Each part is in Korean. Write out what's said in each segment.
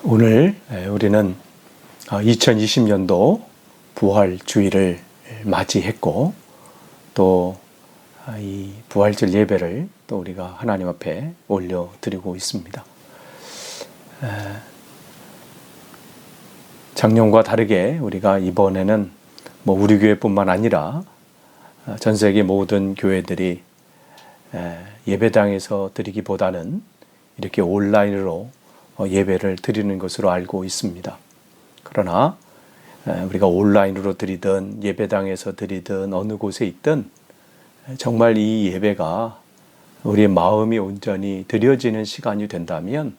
오늘 우리는 2020년도 부활주일을 맞이했고 또 이 부활절 예배를 또 우리가 하나님 앞에 올려드리고 있습니다. 작년과 다르게 우리가 이번에는 우리 교회뿐만 아니라 전 세계 모든 교회들이 예배당에서 드리기보다는 이렇게 온라인으로 예배를 드리는 것으로 알고 있습니다. 그러나 우리가 온라인으로 드리든 예배당에서 드리든 어느 곳에 있든 정말 이 예배가 우리의 마음이 온전히 드려지는 시간이 된다면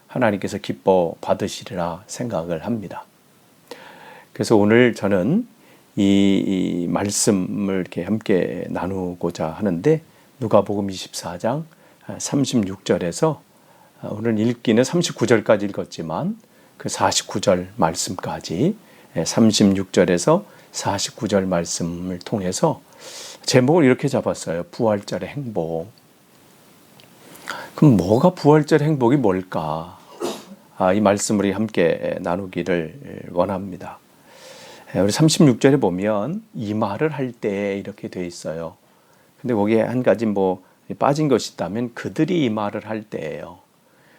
하나님께서 기뻐 받으시리라 생각을 합니다. 그래서 오늘 저는 이 말씀을 이렇게 함께 나누고자 하는데 누가복음 24장 36절에서 오늘 읽기는 39절까지 읽었지만 그 49절 말씀까지 36절에서 49절 말씀을 통해서 제목을 이렇게 잡았어요. 부활절의 행복. 그럼 뭐가 부활절 행복이 뭘까? 이 말씀을 우리 함께 나누기를 원합니다. 우리 36절에 보면 이 말을 할 때 이렇게 돼 있어요. 근데 거기에 한 가지 빠진 것이 있다면 그들이 이 말을 할 때예요.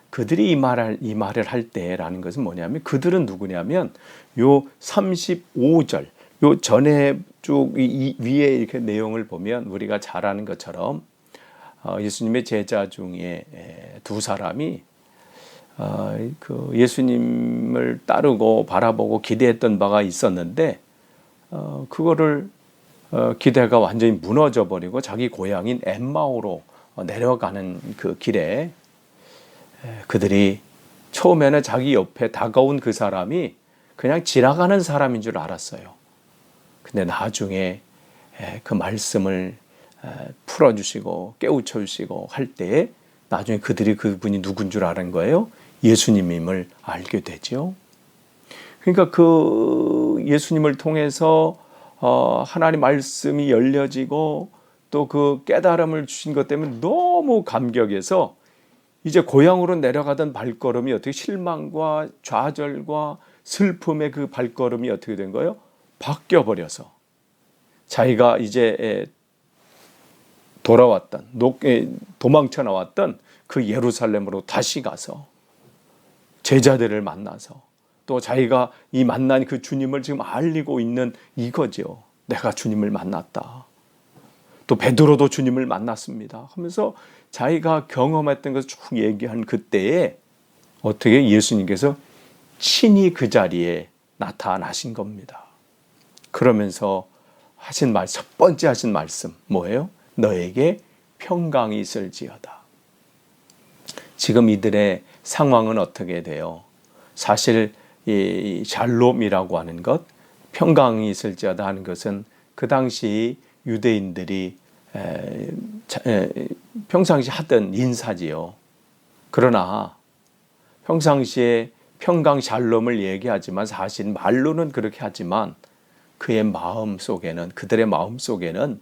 그들이 이 말을 할 때라는 것은 뭐냐면 그들은 누구냐면 요 35절 요 전에 쭉 위에 이렇게 내용을 보면 우리가 잘 아는 것처럼 예수님의 제자 중에 두 사람이 그 예수님을 따르고 바라보고 기대했던 바가 있었는데 그거를 기대가 완전히 무너져 버리고 자기 고향인 엠마오로 내려가는 그 길에 그들이 처음에는 자기 옆에 다가온 그 사람이 그냥 지나가는 사람인 줄 알았어요. 근데 나중에 그 말씀을 풀어주시고 깨우쳐주시고 할 때에 나중에 그들이 그분이 누군 줄 아는 거예요. 예수님임을 알게 되죠. 그러니까 그 예수님을 통해서 하나님 말씀이 열려지고 또 그 깨달음을 주신 것 때문에 너무 감격해서 이제 고향으로 내려가던 발걸음이 어떻게 실망과 좌절과 슬픔의 그 발걸음이 어떻게 된 거예요? 바뀌어 버려서 자기가 이제 도망쳐 나왔던 그 예루살렘으로 다시 가서 제자들을 만나서 또 자기가 이 만난 그 주님을 지금 알리고 있는 이거죠. 내가 주님을 만났다. 또 베드로도 주님을 만났습니다 하면서 자기가 경험했던 것을 쭉 얘기한 그때에 어떻게 예수님께서 친히 그 자리에 나타나신 겁니다. 그러면서 첫 번째 하신 말씀 뭐예요? 너에게 평강이 있을지어다. 지금 이들의 상황은 어떻게 돼요? 사실 이 샬롬이라고 하는 것, 평강이 있을지어다 하는 것은 그 당시 유대인들이 평상시 하던 인사지요. 그러나 평상시에 평강 샬롬을 얘기하지만 사실 말로는 그렇게 하지만 그들의 마음 속에는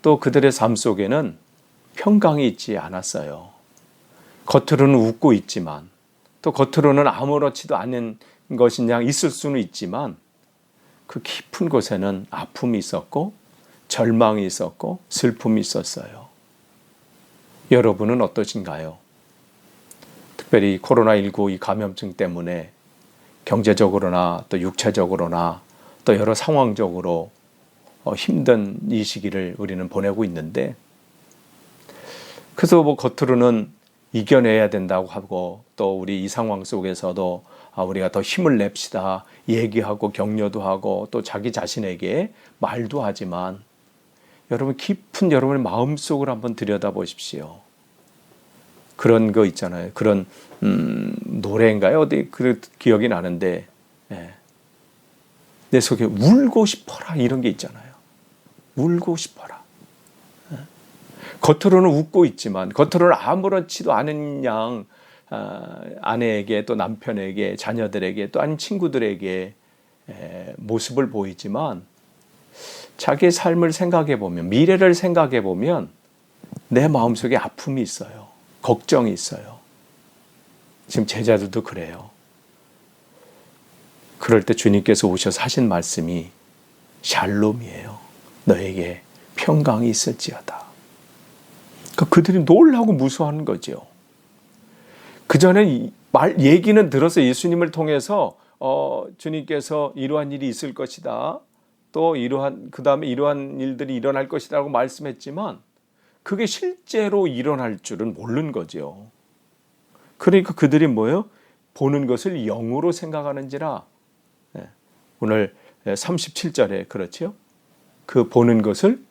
또 그들의 삶 속에는 평강이 있지 않았어요. 겉으로는 웃고 있지만 또 겉으로는 아무렇지도 않은 것이 그냥 있을 수는 있지만 그 깊은 곳에는 아픔이 있었고 절망이 있었고 슬픔이 있었어요. 여러분은 어떠신가요? 특별히 코로나19 이 감염증 때문에 경제적으로나 또 육체적으로나 또 여러 상황적으로 힘든 이 시기를 우리는 보내고 있는데 그래서 겉으로는 이겨내야 된다고 하고 또 우리 이 상황 속에서도 우리가 더 힘을 냅시다 얘기하고 격려도 하고 또 자기 자신에게 말도 하지만 여러분 깊은 여러분의 마음속을 한번 들여다보십시오. 그런 거 있잖아요. 그런 노래인가요? 어디 그 기억이 나는데 내 속에 울고 싶어라 이런 게 있잖아요. 울고 싶어라. 겉으로는 웃고 있지만 겉으로는 아무렇지도 않은 양 아내에게 또 남편에게 자녀들에게 또 아닌 친구들에게 모습을 보이지만 자기의 삶을 생각해 보면 미래를 생각해 보면 내 마음속에 아픔이 있어요. 걱정이 있어요. 지금 제자들도 그래요. 그럴 때 주님께서 오셔서 하신 말씀이 샬롬이에요. 너에게 평강이 있을지어다. 그들이 놀라고 무서워하는 거죠. 그 전에 얘기는 들어서 예수님을 통해서 주님께서 이러한 일이 있을 것이다. 또 그 다음에 이러한 일들이 일어날 것이라고 말씀했지만 그게 실제로 일어날 줄은 모르는 거죠. 그러니까 그들이 뭐예요? 보는 것을 영으로 생각하는지라. 오늘 37절에 그렇죠. 그 보는 것을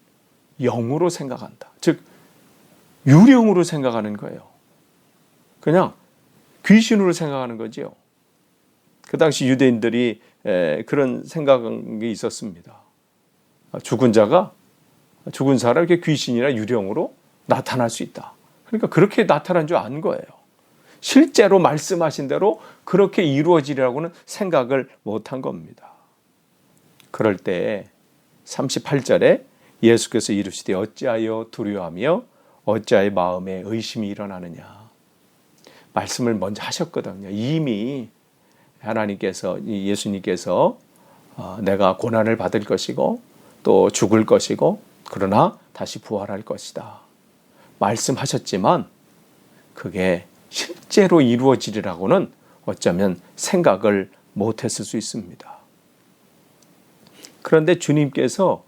영으로 생각한다. 즉 유령으로 생각하는 거예요. 그냥 귀신으로 생각하는 거죠. 그 당시 유대인들이 그런 생각이 있었습니다. 죽은 사람 이렇게 귀신이나 유령으로 나타날 수 있다. 그러니까 그렇게 나타난 줄 아는 거예요. 실제로 말씀하신 대로 그렇게 이루어지리라고는 생각을 못한 겁니다. 그럴 때 38절에 예수께서 이르시되 어찌하여 두려워하며 어찌하여 마음에 의심이 일어나느냐. 말씀을 먼저 하셨거든요. 이미 하나님께서, 예수님께서 내가 고난을 받을 것이고 또 죽을 것이고 그러나 다시 부활할 것이다. 말씀하셨지만 그게 실제로 이루어지리라고는 어쩌면 생각을 못했을 수 있습니다. 그런데 주님께서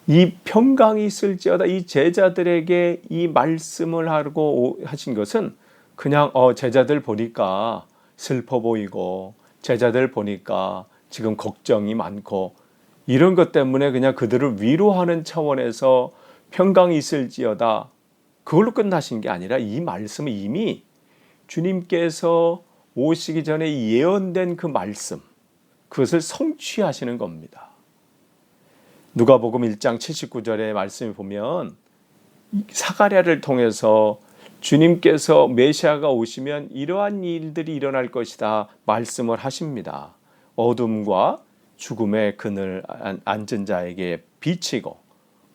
이 평강이 있을지어다 이 제자들에게 이 말씀을 하고 하신 것은 그냥 제자들 보니까 슬퍼 보이고 제자들 보니까 지금 걱정이 많고 이런 것 때문에 그냥 그들을 위로하는 차원에서 평강이 있을지어다 그걸로 끝나신 게 아니라 이 말씀은 이미 주님께서 오시기 전에 예언된 그 말씀 그것을 성취하시는 겁니다. 누가복음 1장 79절의 말씀을 보면 사가랴를 통해서 주님께서 메시아가 오시면 이러한 일들이 일어날 것이다 말씀을 하십니다. 어둠과 죽음의 그늘 앉은 자에게 비치고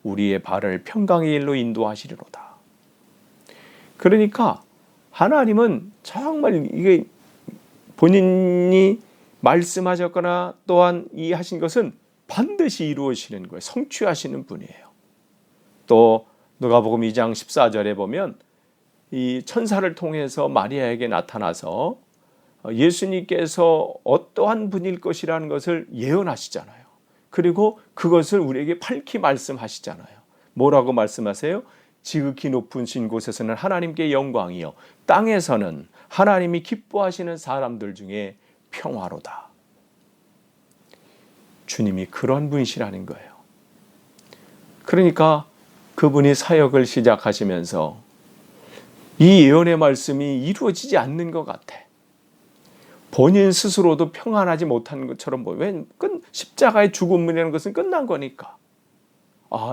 우리의 발을 평강의 일로 인도하시리로다. 그러니까 하나님은 정말 이게 본인이 말씀하셨거나 또한 이 하신 것은 반드시 이루어지는 거예요. 성취하시는 분이에요. 또 누가복음 2장 14절에 보면 이 천사를 통해서 마리아에게 나타나서 예수님께서 어떠한 분일 것이라는 것을 예언하시잖아요. 그리고 그것을 우리에게 밝히 말씀하시잖아요. 뭐라고 말씀하세요? 지극히 높으신 곳에서는 하나님께 영광이요 땅에서는 하나님이 기뻐하시는 사람들 중에 평화로다. 주님이 그런 분이시라는 거예요. 그러니까 그분이 사역을 시작하시면서 이 예언의 말씀이 이루어지지 않는 것 같아. 본인 스스로도 평안하지 못한 것처럼 보여. 왜? 십자가의 죽음이라는 것은 끝난 거니까.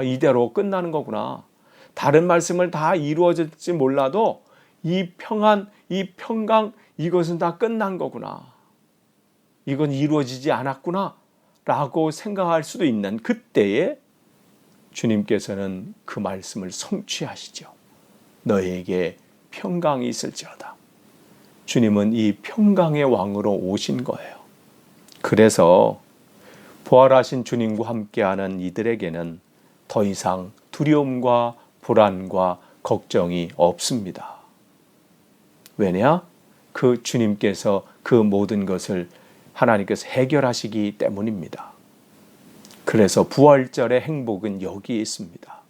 이대로 끝나는 거구나. 다른 말씀을 다 이루어질지 몰라도 이 평안, 이 평강 이것은 다 끝난 거구나. 이건 이루어지지 않았구나 라고 생각할 수도 있는 그때에 주님께서는 그 말씀을 성취하시죠. 너에게 평강이 있을지어다. 주님은 이 평강의 왕으로 오신 거예요. 그래서 부활하신 주님과 함께하는 이들에게는 더 이상 두려움과 불안과 걱정이 없습니다. 왜냐? 그 주님께서 그 모든 것을 하나님께서 해결하시기 때문입니다. 그래서 부활절의 행복은 여기에 있습니다.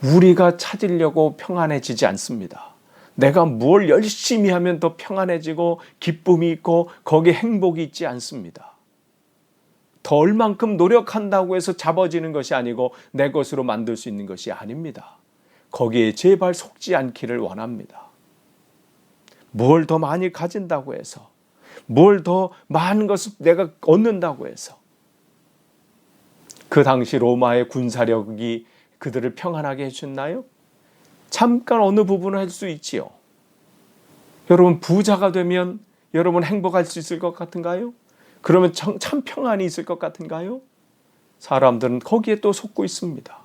우리가 찾으려고 평안해지지 않습니다. 내가 뭘 열심히 하면 더 평안해지고 기쁨이 있고 거기에 행복이 있지 않습니다. 더 얼만큼 노력한다고 해서 잡아지는 것이 아니고 내 것으로 만들 수 있는 것이 아닙니다. 거기에 제발 속지 않기를 원합니다. 뭘 더 많이 가진다고 해서 뭘 더 많은 것을 내가 얻는다고 해서 그 당시 로마의 군사력이 그들을 평안하게 해줬나요? 잠깐 어느 부분을 할 수 있지요. 여러분 부자가 되면 여러분 행복할 수 있을 것 같은가요? 그러면 참 평안이 있을 것 같은가요? 사람들은 거기에 또 속고 있습니다.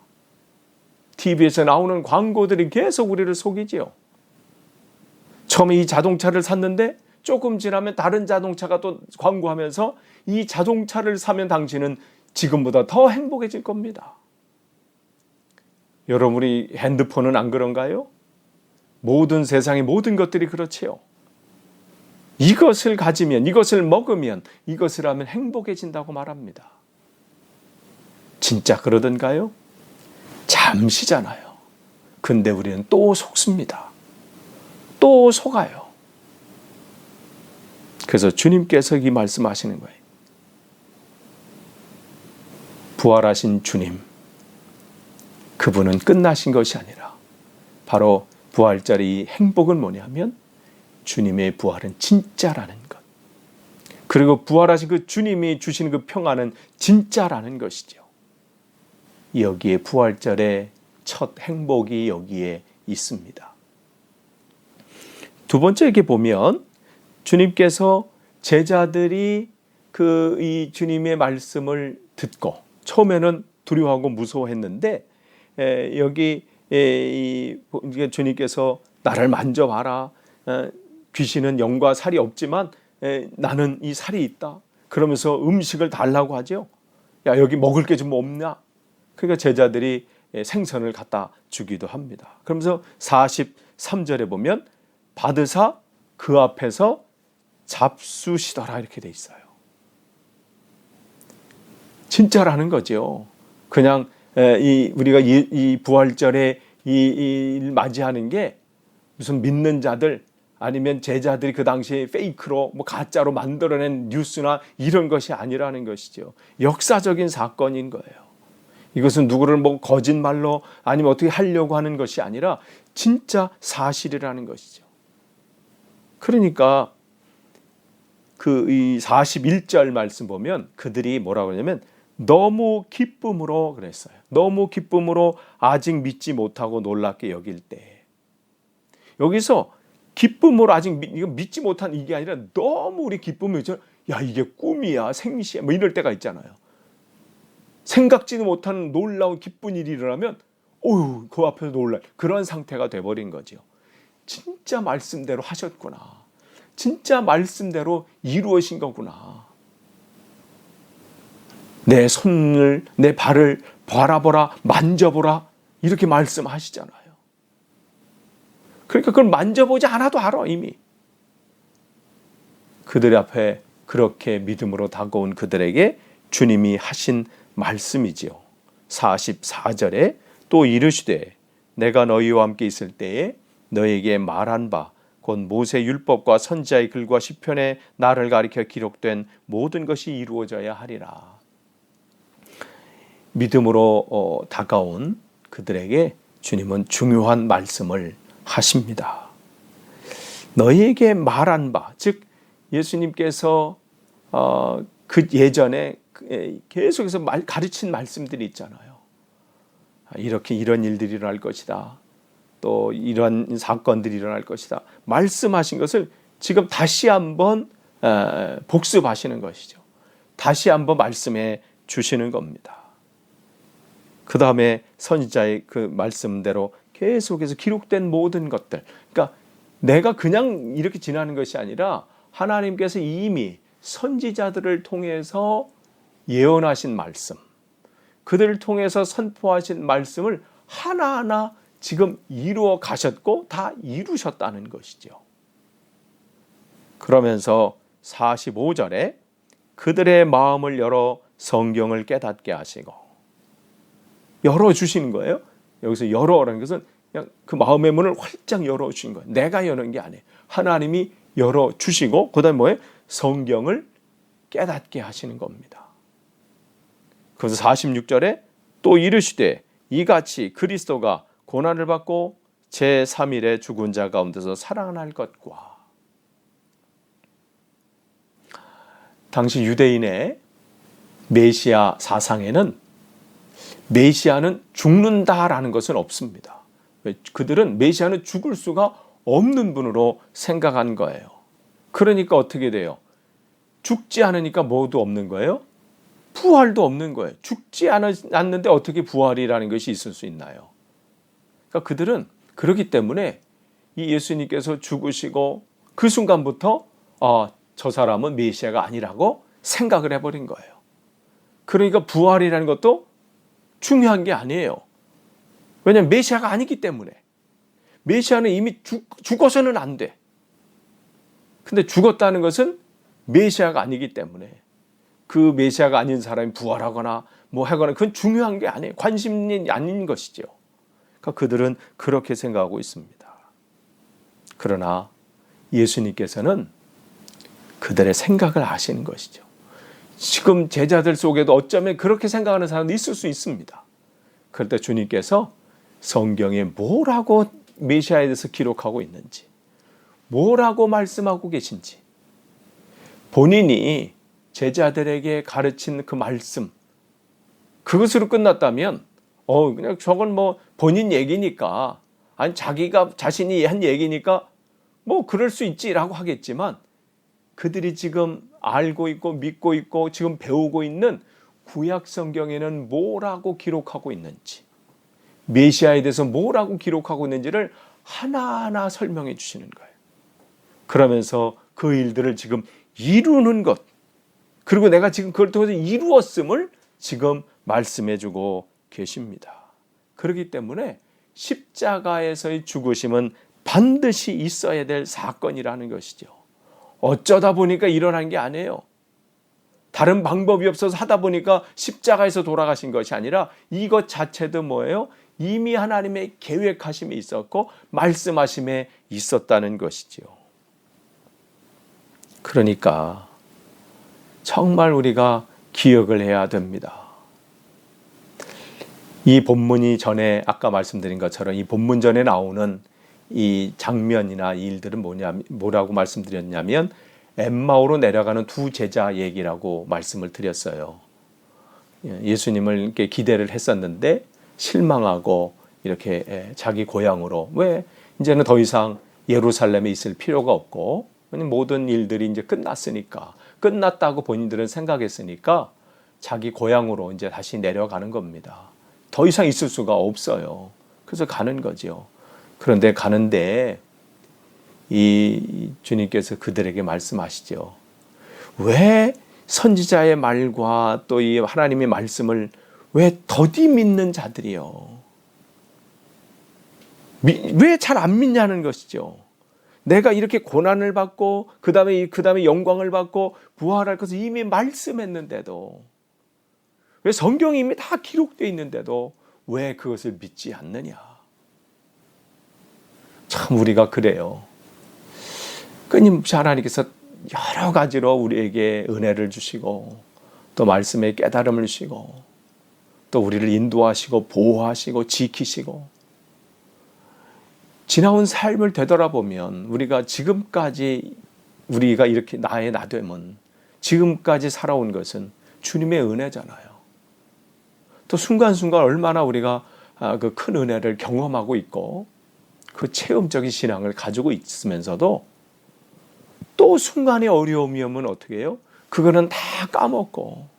TV에서 나오는 광고들이 계속 우리를 속이지요. 처음에 이 자동차를 샀는데 조금 지나면 다른 자동차가 또 광고하면서 이 자동차를 사면 당신은 지금보다 더 행복해질 겁니다. 여러분이 핸드폰은 안 그런가요? 모든 세상의 모든 것들이 그렇지요. 이것을 가지면, 이것을 먹으면, 이것을 하면 행복해진다고 말합니다. 진짜 그러던가요? 잠시잖아요. 근데 우리는 또 속습니다. 또 속아요. 그래서 주님께서 이 말씀하시는 거예요. 부활하신 주님, 그분은 끝나신 것이 아니라 바로 부활절의 행복은 뭐냐면 주님의 부활은 진짜라는 것. 그리고 부활하신 그 주님이 주시는 그 평안은 진짜라는 것이죠. 여기에 부활절의 첫 행복이 여기에 있습니다. 두 번째 이렇게 보면 주님께서 제자들이 이 주님의 말씀을 듣고 처음에는 두려워하고 무서워했는데 여기 주님께서 나를 만져봐라. 귀신은 영과 살이 없지만 나는 이 살이 있다. 그러면서 음식을 달라고 하죠. 야, 여기 먹을 게 좀 없냐? 그러니까 제자들이 생선을 갖다 주기도 합니다. 그러면서 43절에 보면 받으사 그 앞에서 잡수시더라 이렇게 돼 있어요. 진짜라는 거죠. 그냥 우리가 이 부활절에 이 맞이하는 게 무슨 믿는 자들 아니면 제자들이 그 당시에 페이크로 가짜로 만들어낸 뉴스나 이런 것이 아니라는 것이죠. 역사적인 사건인 거예요. 이것은 누구를 거짓말로 아니면 어떻게 하려고 하는 것이 아니라 진짜 사실이라는 것이죠. 그러니까 이 41절 말씀 보면 그들이 뭐라고 하냐면 너무 기쁨으로 그랬어요. 너무 기쁨으로 아직 믿지 못하고 놀랍게 여길 때. 여기서 기쁨으로 아직 믿지 못한 이게 아니라 너무 우리 기쁨이 야 이게 꿈이야 생시야 이럴 때가 있잖아요. 생각지도 못한 놀라운 기쁜 일이 일어나면 어휴 그 앞에서 놀랄 그런 상태가 돼버린 거죠. 진짜 말씀대로 하셨구나. 진짜 말씀대로 이루어진 거구나. 내 손을 내 발을 바라보라 만져보라 이렇게 말씀하시잖아요. 그러니까 그걸 만져보지 않아도 알아 이미. 그들 앞에 그렇게 믿음으로 다가온 그들에게 주님이 하신 말씀이지요. 44절에 또 이르시되 내가 너희와 함께 있을 때에 너희에게 말한 바 곧 모세 율법과 선지자의 글과 시편에 나를 가리켜 기록된 모든 것이 이루어져야 하리라. 믿음으로 다가온 그들에게 주님은 중요한 말씀을 하십니다. 너희에게 말한 바, 즉 예수님께서 그 예전에 계속해서 가르친 말씀들이 있잖아요. 이렇게 이런 일들이 일어날 것이다. 또 이런 사건들이 일어날 것이다. 말씀하신 것을 지금 다시 한번 복습하시는 것이죠. 다시 한번 말씀해 주시는 겁니다. 그 다음에 선지자의 그 말씀대로 계속해서 기록된 모든 것들. 그러니까 내가 그냥 이렇게 지나는 것이 아니라 하나님께서 이미 선지자들을 통해서 예언하신 말씀, 그들을 통해서 선포하신 말씀을 하나하나 지금 이루어 가셨고 다 이루셨다는 것이죠. 그러면서 45절에 그들의 마음을 열어 성경을 깨닫게 하시고 열어주시는 거예요. 여기서 열어라는 것은 그냥 그 마음의 문을 활짝 열어주신 거예요. 내가 여는 게 아니에요. 하나님이 열어주시고 그 다음에 뭐예요? 성경을 깨닫게 하시는 겁니다. 그래서 46절에 또 이르시되 이같이 그리스도가 고난을 받고 제3일에 죽은 자 가운데서 살아날 것과 당시 유대인의 메시아 사상에는 메시아는 죽는다라는 것은 없습니다. 그들은 메시아는 죽을 수가 없는 분으로 생각한 거예요. 그러니까 어떻게 돼요? 죽지 않으니까 뭐도 없는 거예요? 부활도 없는 거예요. 죽지 않았는데 어떻게 부활이라는 것이 있을 수 있나요? 그러니까 그들은 그렇기 때문에 이 예수님께서 죽으시고 그 순간부터 저 사람은 메시아가 아니라고 생각을 해버린 거예요. 그러니까 부활이라는 것도 중요한 게 아니에요. 왜냐하면 메시아가 아니기 때문에. 메시아는 이미 죽어서는 안 돼. 근데 죽었다는 것은 메시아가 아니기 때문에 그 메시아가 아닌 사람이 부활하거나 뭐 하거나 그건 중요한 게 아니에요. 관심이 아닌 것이죠. 그러니까 그들은 그렇게 생각하고 있습니다. 그러나 예수님께서는 그들의 생각을 아시는 것이죠. 지금 제자들 속에도 어쩌면 그렇게 생각하는 사람도 있을 수 있습니다. 그럴 때 주님께서 성경에 뭐라고 메시아에 대해서 기록하고 있는지, 뭐라고 말씀하고 계신지, 본인이 제자들에게 가르친 그 말씀, 그것으로 끝났다면, 그냥 저건 뭐 본인 얘기니까, 아니 자기가 자신이 한 얘기니까 뭐 그럴 수 있지라고 하겠지만, 그들이 지금 알고 있고 믿고 있고 지금 배우고 있는 구약 성경에는 뭐라고 기록하고 있는지, 메시아에 대해서 뭐라고 기록하고 있는지를 하나하나 설명해 주시는 거예요. 그러면서 그 일들을 지금 이루는 것, 그리고 내가 지금 그걸 통해서 이루었음을 지금 말씀해 주고 계십니다. 그렇기 때문에 십자가에서의 죽으심은 반드시 있어야 될 사건이라는 것이죠. 어쩌다 보니까 일어난 게 아니에요. 다른 방법이 없어서 하다 보니까 십자가에서 돌아가신 것이 아니라 이것 자체도 뭐예요? 이미 하나님의 계획하심이 있었고 말씀하심에 있었다는 것이죠. 그러니까 정말 우리가 기억을 해야 됩니다. 이 본문이 전에 아까 말씀드린 것처럼 이 본문 전에 나오는 이 장면이나 이 일들은 뭐라고 말씀드렸냐면 엠마오로 내려가는 두 제자 얘기라고 말씀을 드렸어요. 예수님을 이렇게 기대를 했었는데 실망하고 이렇게 자기 고향으로, 왜 이제는 더 이상 예루살렘에 있을 필요가 없고 모든 일들이 이제 끝났으니까, 끝났다고 본인들은 생각했으니까 자기 고향으로 이제 다시 내려가는 겁니다. 더 이상 있을 수가 없어요. 그래서 가는 거죠. 그런데 가는데 이 주님께서 그들에게 말씀하시죠. 왜 선지자의 말과 또 이 하나님의 말씀을 왜 더디 믿는 자들이요? 왜 잘 안 믿냐는 것이죠. 내가 이렇게 고난을 받고 그 다음에 영광을 받고 부활할 것을 이미 말씀했는데도, 왜 성경이 이미 다 기록되어 있는데도 왜 그것을 믿지 않느냐? 참 우리가 그래요. 끊임없이 하나님께서 여러 가지로 우리에게 은혜를 주시고 또 말씀에 깨달음을 주시고 또 우리를 인도하시고 보호하시고 지키시고, 지나온 삶을 되돌아보면 우리가 지금까지 우리가 이렇게 나의 나됨은, 지금까지 살아온 것은 주님의 은혜잖아요. 또 순간순간 얼마나 우리가 그 큰 은혜를 경험하고 있고 그 체험적인 신앙을 가지고 있으면서도 또 순간의 어려움이 오면 어떻게 해요? 그거는 다 까먹고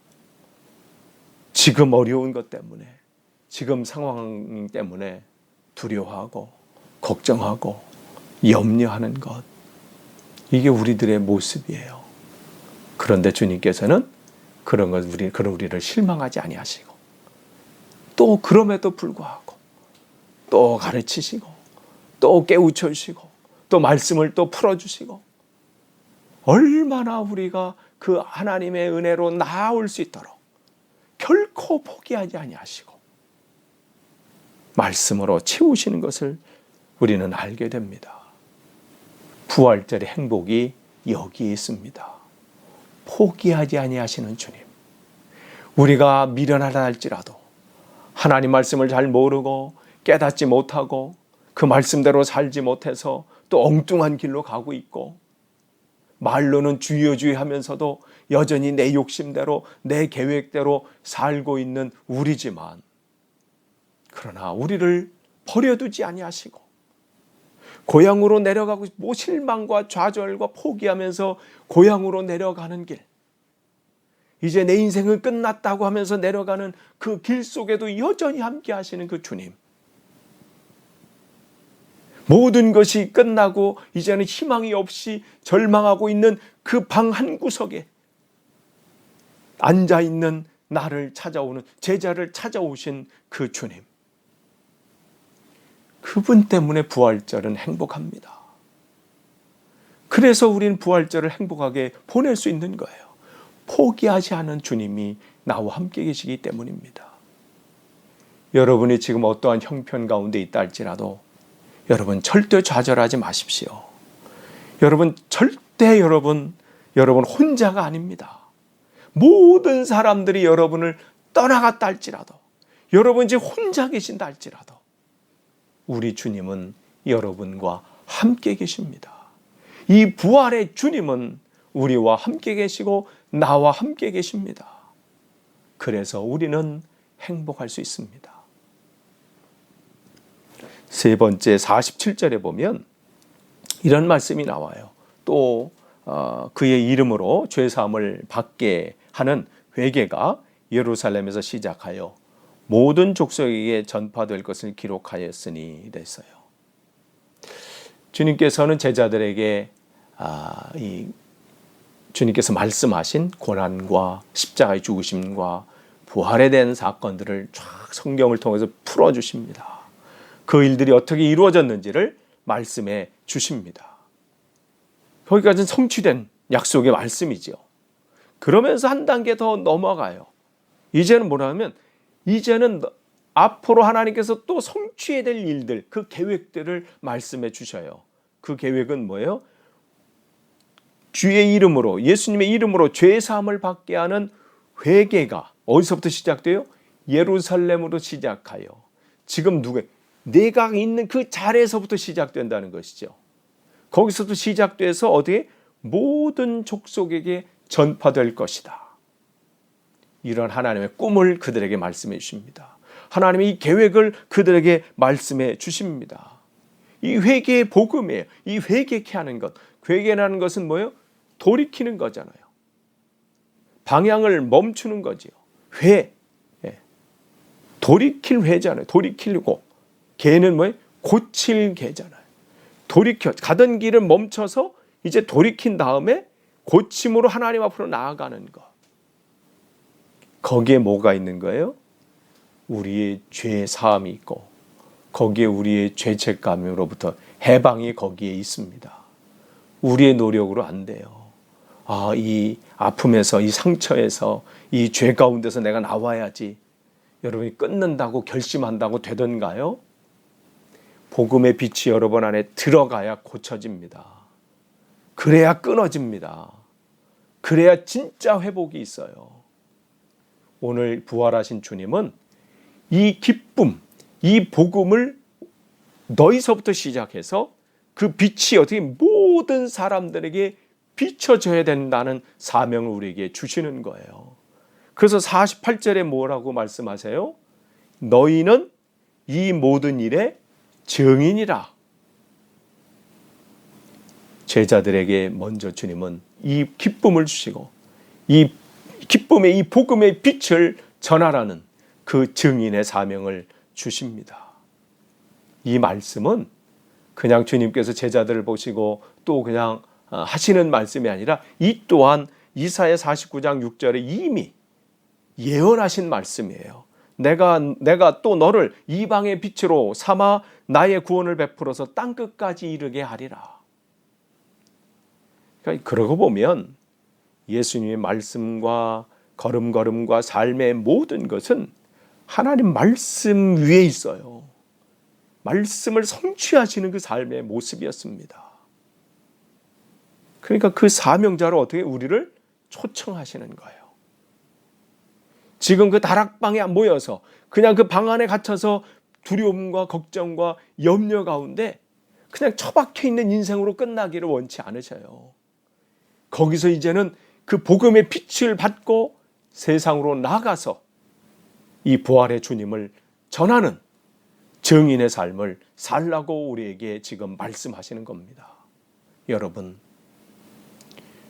지금 어려운 것 때문에, 지금 상황 때문에 두려워하고 걱정하고 염려하는 것, 이게 우리들의 모습이에요. 그런데 주님께서는 그런 우리를 실망하지 아니하시고 또 그럼에도 불구하고 또 가르치시고 또 깨우쳐 주시고 또 말씀을 또 풀어주시고, 얼마나 우리가 그 하나님의 은혜로 나아올 수 있도록 결코 포기하지 아니하시고 말씀으로 채우시는 것을 우리는 알게 됩니다. 부활절의 행복이 여기에 있습니다. 포기하지 아니하시는 주님. 우리가 미련하다 할지라도 하나님 말씀을 잘 모르고 깨닫지 못하고 그 말씀대로 살지 못해서 또 엉뚱한 길로 가고 있고, 말로는 주여 주여 하면서도 여전히 내 욕심대로 내 계획대로 살고 있는 우리지만, 그러나 우리를 버려두지 아니하시고 고향으로 내려가고 실망과 좌절과 포기하면서 고향으로 내려가는 길, 이제 내 인생은 끝났다고 하면서 내려가는 그 길 속에도 여전히 함께 하시는 그 주님, 모든 것이 끝나고 이제는 희망이 없이 절망하고 있는 그 방 한 구석에 앉아있는 나를 찾아오는 제자를 찾아오신 그 주님. 그분 때문에 부활절은 행복합니다. 그래서 우리는 부활절을 행복하게 보낼 수 있는 거예요. 포기하지 않은 주님이 나와 함께 계시기 때문입니다. 여러분이 지금 어떠한 형편 가운데 있다 할지라도 여러분 절대 좌절하지 마십시오. 여러분 절대 여러분 혼자가 아닙니다. 모든 사람들이 여러분을 떠나갔다 할지라도 여러분 이제 혼자 계신다 할지라도 우리 주님은 여러분과 함께 계십니다. 이 부활의 주님은 우리와 함께 계시고 나와 함께 계십니다. 그래서 우리는 행복할 수 있습니다. 세 번째 47절에 보면 이런 말씀이 나와요. 또 그의 이름으로 죄사함을 받게 하는 회개가 예루살렘에서 시작하여 모든 족속에게 전파될 것을 기록하였으니 이랬어요. 주님께서는 제자들에게 주님께서 말씀하신 고난과 십자가의 죽으심과 부활에 대한 사건들을 쫙 성경을 통해서 풀어주십니다. 그 일들이 어떻게 이루어졌는지를 말씀해 주십니다. 거기까지는 성취된 약속의 말씀이죠. 그러면서 한 단계 더 넘어가요. 이제는 뭐냐면 이제는 앞으로 하나님께서 또 성취해야 될 일들, 그 계획들을 말씀해 주셔요. 그 계획은 뭐예요? 주의 이름으로, 예수님의 이름으로 죄사함을 받게 하는 회개가 어디서부터 시작돼요? 예루살렘으로 시작하여 지금 내가 있는 그 자리에서부터 시작된다는 것이죠. 거기서부터 시작돼서 어디에? 모든 족속에게 전파될 것이다. 이런 하나님의 꿈을 그들에게 말씀해 주십니다. 하나님의 이 계획을 그들에게 말씀해 주십니다. 이 회개의 복음이에요. 이 회개케 하는 것. 회개라는 것은 뭐예요? 돌이키는 거잖아요. 방향을 멈추는 거지요. 돌이킬 회잖아요. 돌이키려고. 개는 뭐예요? 고칠 개잖아요. 돌이켜 가던 길을 멈춰서 이제 돌이킨 다음에 고침으로 하나님 앞으로 나아가는 것. 거기에 뭐가 있는 거예요? 우리의 죄 사함이 있고 거기에 우리의 죄책감으로부터 해방이 거기에 있습니다. 우리의 노력으로 안 돼요. 이 아픔에서, 이 상처에서, 이 죄 가운데서 내가 나와야지. 여러분이 끊는다고 결심한다고 되던가요? 복음의 빛이 여러분 안에 들어가야 고쳐집니다. 그래야 끊어집니다. 그래야 진짜 회복이 있어요. 오늘 부활하신 주님은 이 기쁨, 이 복음을 너희서부터 시작해서 그 빛이 어떻게 모든 사람들에게 비춰져야 된다는 사명을 우리에게 주시는 거예요. 그래서 48절에 뭐라고 말씀하세요? 너희는 이 모든 일의 증인이라. 제자들에게 먼저 주님은 이 기쁨을 주시고 이 기쁨의 이 복음의 빛을 전하라는 그 증인의 사명을 주십니다. 이 말씀은 그냥 주님께서 제자들을 보시고 또 그냥 하시는 말씀이 아니라 이 또한 이사야 49장 6절에 이미 예언하신 말씀이에요. 내가 또 너를 이방의 빛으로 삼아 나의 구원을 베풀어서 땅끝까지 이르게 하리라. 그러니까 그러고 보면 예수님의 말씀과 걸음걸음과 삶의 모든 것은 하나님 말씀 위에 있어요. 말씀을 성취하시는 그 삶의 모습이었습니다. 그러니까 그 사명자로 어떻게 우리를 초청하시는 거예요. 지금 그 다락방에 모여서 그냥 그 방 안에 갇혀서 두려움과 걱정과 염려 가운데 그냥 처박혀 있는 인생으로 끝나기를 원치 않으셔요. 거기서 이제는 그 복음의 빛을 받고 세상으로 나가서 이 부활의 주님을 전하는 증인의 삶을 살라고 우리에게 지금 말씀하시는 겁니다. 여러분,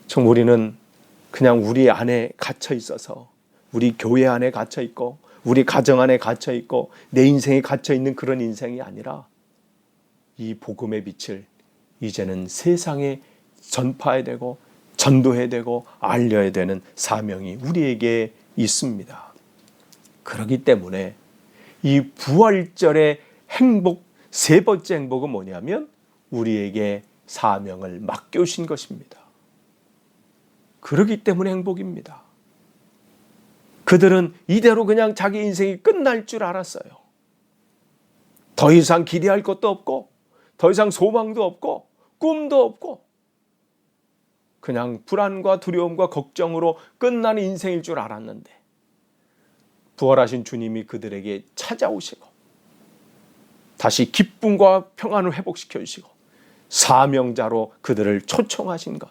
참 우리는 그냥 우리 안에 갇혀 있어서 우리 교회 안에 갇혀 있고 우리 가정 안에 갇혀 있고 내 인생에 갇혀 있는 그런 인생이 아니라 이 복음의 빛을 이제는 세상에 전파해야 되고 전도해야 되고 알려야 되는 사명이 우리에게 있습니다. 그렇기 때문에 이 부활절의 행복, 세 번째 행복은 뭐냐면 우리에게 사명을 맡겨주신 것입니다. 그렇기 때문에 행복입니다. 그들은 이대로 그냥 자기 인생이 끝날 줄 알았어요. 더 이상 기대할 것도 없고 더 이상 소망도 없고 꿈도 없고 그냥 불안과 두려움과 걱정으로 끝나는 인생일 줄 알았는데 부활하신 주님이 그들에게 찾아오시고 다시 기쁨과 평안을 회복시켜 주시고 사명자로 그들을 초청하신 것,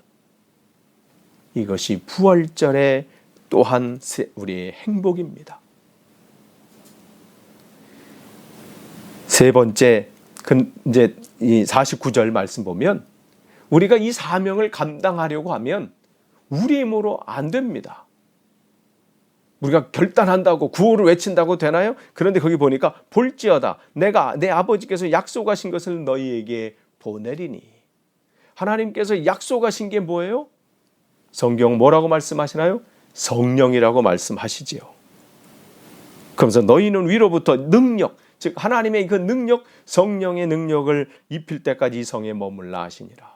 이것이 부활절의 또한 우리의 행복입니다. 세 번째, 이제 이 49절 말씀 보면 우리가 이 사명을 감당하려고 하면 우리 힘으로 안 됩니다. 우리가 결단한다고 구호를 외친다고 되나요? 그런데 거기 보니까 볼지어다 내가 내 아버지께서 약속하신 것을 너희에게 보내리니. 하나님께서 약속하신 게 뭐예요? 성경 뭐라고 말씀하시나요? 성령이라고 말씀하시지요. 그러면서 너희는 위로부터 능력, 즉 하나님의 그 능력, 성령의 능력을 입힐 때까지 이 성에 머물라 하시니라.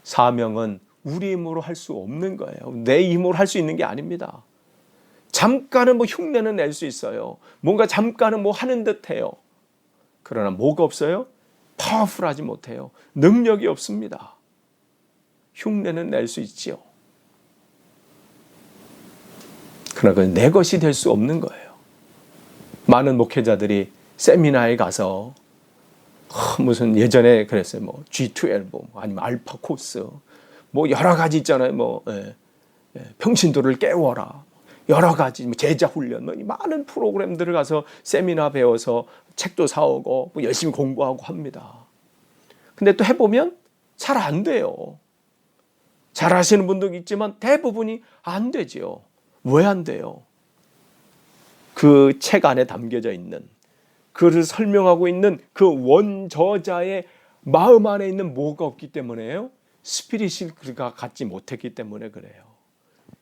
사명은 우리 힘으로 할 수 없는 거예요. 내 힘으로 할 수 있는 게 아닙니다. 잠깐은 뭐 흉내는 낼 수 있어요. 뭔가 잠깐은 뭐 하는 듯 해요. 그러나 뭐가 없어요? 파워풀하지 못해요. 능력이 없습니다. 흉내는 낼 수 있지요. 그러나 그건 내 것이 될 수 없는 거예요. 많은 목회자들이 세미나에 가서 무슨 예전에 그랬어요. 뭐 G12 아니면 알파 코스 뭐 여러 가지 있잖아요. 뭐 평신도를 깨워라. 여러 가지 제자 훈련 많은 프로그램들을 가서 세미나 배워서 책도 사오고 뭐 열심히 공부하고 합니다. 근데 또 해보면 잘 안 돼요. 잘 하시는 분도 있지만 대부분이 안 되지요. 왜 안 돼요? 그 책 안에 담겨져 있는 그를 설명하고 있는 그 원저자의 마음 안에 있는 뭐가 없기 때문에요. 스피릿이 그가 갖지 못했기 때문에 그래요.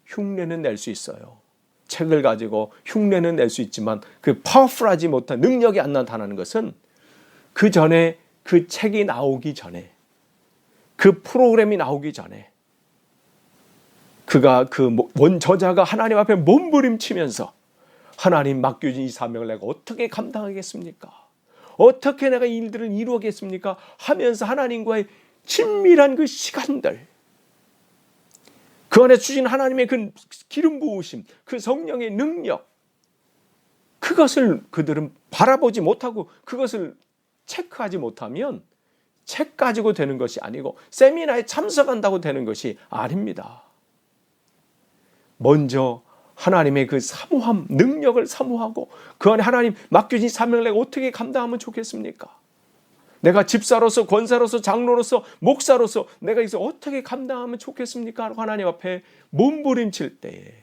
흉내는 낼 수 있어요. 책을 가지고 흉내는 낼 수 있지만 그 파워풀하지 못한 능력이 안 나타나는 것은 그 전에 그 책이 나오기 전에 그 프로그램이 나오기 전에 그가 그 원저자가 하나님 앞에 몸부림치면서 하나님 맡겨진 이 사명을 내가 어떻게 감당하겠습니까? 어떻게 내가 이 일들을 이루겠습니까? 하면서 하나님과의 친밀한 그 시간들, 그 안에 주신 하나님의 그 기름 부으심, 그 성령의 능력, 그것을 그들은 바라보지 못하고 그것을 체크하지 못하면 책 가지고 되는 것이 아니고 세미나에 참석한다고 되는 것이 아닙니다. 먼저 하나님의 그 사모함, 능력을 사모하고 그 안에 하나님 맡겨진 사명을 내가 어떻게 감당하면 좋겠습니까? 내가 집사로서, 권사로서, 장로로서, 목사로서 내가 이것을 어떻게 감당하면 좋겠습니까? 하나님 앞에 몸부림칠 때에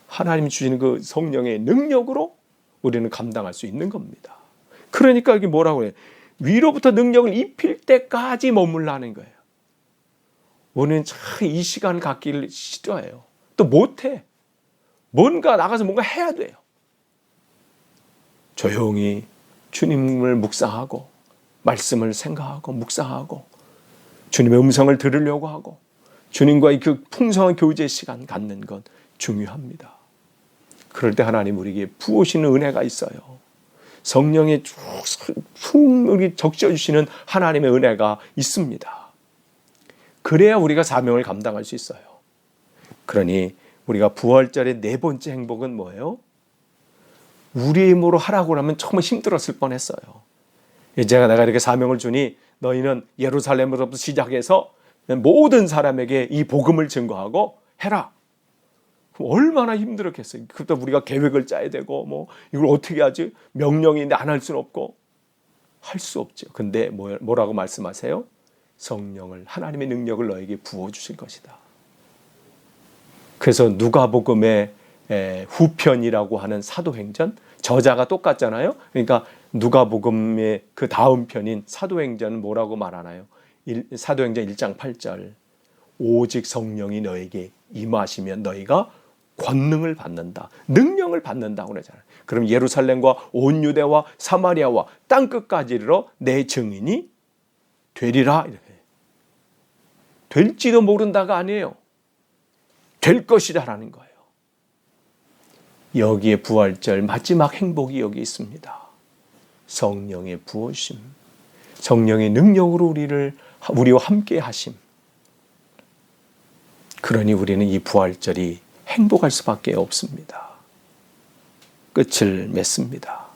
하나님이 주시는 그 성령의 능력으로 우리는 감당할 수 있는 겁니다. 그러니까 이게 뭐라고 해요? 위로부터 능력을 입힐 때까지 머물라는 거예요. 우리는 참 이 시간 갖기를 싫어해요. 또 못해. 뭔가 나가서 뭔가 해야 돼요. 조용히 주님을 묵상하고 말씀을 생각하고 묵상하고 주님의 음성을 들으려고 하고 주님과의 그 풍성한 교제 시간 갖는 건 중요합니다. 그럴 때 하나님 우리에게 부으시는 은혜가 있어요. 성령의 풍물이 적셔주시는 하나님의 은혜가 있습니다. 그래야 우리가 사명을 감당할 수 있어요. 그러니 우리가 부활절의 네 번째 행복은 뭐예요? 우리 힘으로 하라고 하면 정말 힘들었을 뻔했어요. 내가 이렇게 사명을 주니 너희는 예루살렘으로부터 시작해서 모든 사람에게 이 복음을 증거하고 해라. 그럼 얼마나 힘들었겠어요. 그때 우리가 계획을 짜야 되고 뭐 이걸 어떻게 하지? 명령인데 안 할 수는 없고 할 수 없죠. 근데 뭐라고 말씀하세요? 성령을, 하나님의 능력을 너에게 부어주실 것이다. 그래서 누가복음에 후편이라고 하는 사도행전, 저자가 똑같잖아요. 그러니까 누가복음의 그 다음 편인 사도행전은 뭐라고 말하나요? 사도행전 1장 8절, 오직 성령이 너에게 임하시면 너희가 권능을 받는다, 능력을 받는다고 그러잖아요. 그럼 예루살렘과 온 유대와 사마리아와 땅끝까지 이르러 내 증인이 되리라. 이렇게. 될지도 모른다가 아니에요. 될 것이라는 거예요. 여기에 부활절 마지막 행복이 여기 있습니다. 성령의 부으심, 성령의 능력으로 우리와 함께 하심. 그러니 우리는 이 부활절이 행복할 수밖에 없습니다. 끝을 맺습니다.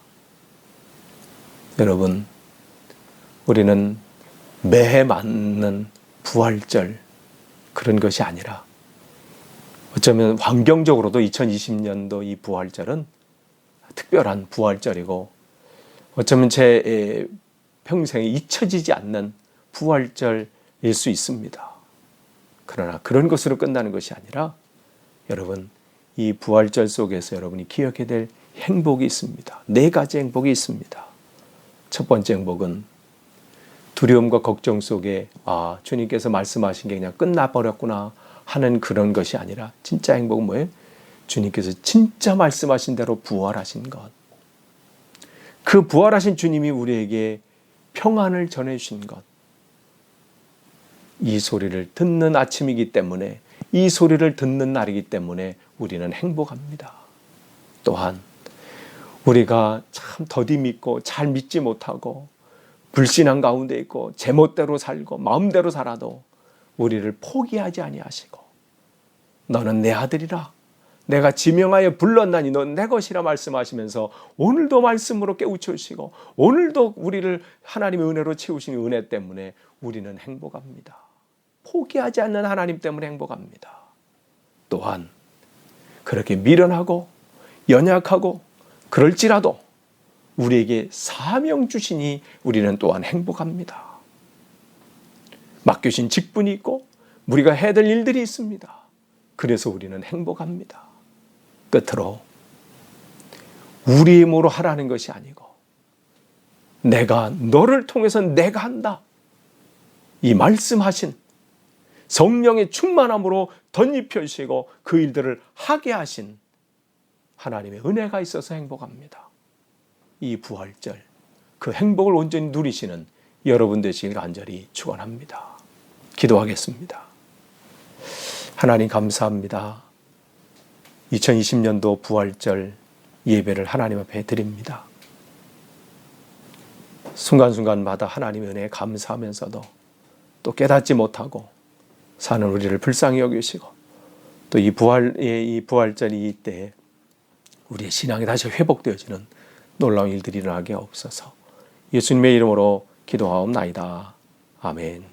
여러분, 우리는 매해 맞는 부활절 그런 것이 아니라 어쩌면 환경적으로도 2020년도 이 부활절은 특별한 부활절이고 어쩌면 제 평생에 잊혀지지 않는 부활절일 수 있습니다. 그러나 그런 것으로 끝나는 것이 아니라 여러분, 이 부활절 속에서 여러분이 기억해야 될 행복이 있습니다. 4가지 행복이 있습니다. 첫 번째 행복은 두려움과 걱정 속에 주님께서 말씀하신 게 그냥 끝나버렸구나 하는 그런 것이 아니라 진짜 행복은 뭐예요? 주님께서 진짜 말씀하신 대로 부활하신 것. 그 부활하신 주님이 우리에게 평안을 전해주신 것. 이 소리를 듣는 아침이기 때문에, 이 소리를 듣는 날이기 때문에 우리는 행복합니다. 또한 우리가 참 더디 믿고 잘 믿지 못하고 불신앙 가운데 있고 제멋대로 살고 마음대로 살아도 우리를 포기하지 아니하시고 너는 내 아들이라 내가 지명하여 불렀나니 넌 내 것이라 말씀하시면서 오늘도 말씀으로 깨우치시고 오늘도 우리를 하나님의 은혜로 채우시는 은혜 때문에 우리는 행복합니다. 포기하지 않는 하나님 때문에 행복합니다. 또한 그렇게 미련하고 연약하고 그럴지라도 우리에게 사명 주시니 우리는 또한 행복합니다. 맡겨진 직분이 있고 우리가 해야 될 일들이 있습니다. 그래서 우리는 행복합니다. 끝으로 우리 힘으로 하라는 것이 아니고 내가 너를 통해서 내가 한다. 이 말씀하신 성령의 충만함으로 덧입혀주시고 그 일들을 하게 하신 하나님의 은혜가 있어서 행복합니다. 이 부활절, 그 행복을 온전히 누리시는 여러분 되시길 간절히 축원합니다. 기도하겠습니다. 하나님 감사합니다. 2020년도 부활절 예배를 하나님 앞에 드립니다. 순간순간마다 하나님의 은혜에 감사하면서도 또 깨닫지 못하고 사는 우리를 불쌍히 여기시고 또 이 부활절 이때에 우리의 신앙이 다시 회복되어지는 놀라운 일들이 일어나게 없어서 예수님의 이름으로 기도하옵나이다. 아멘.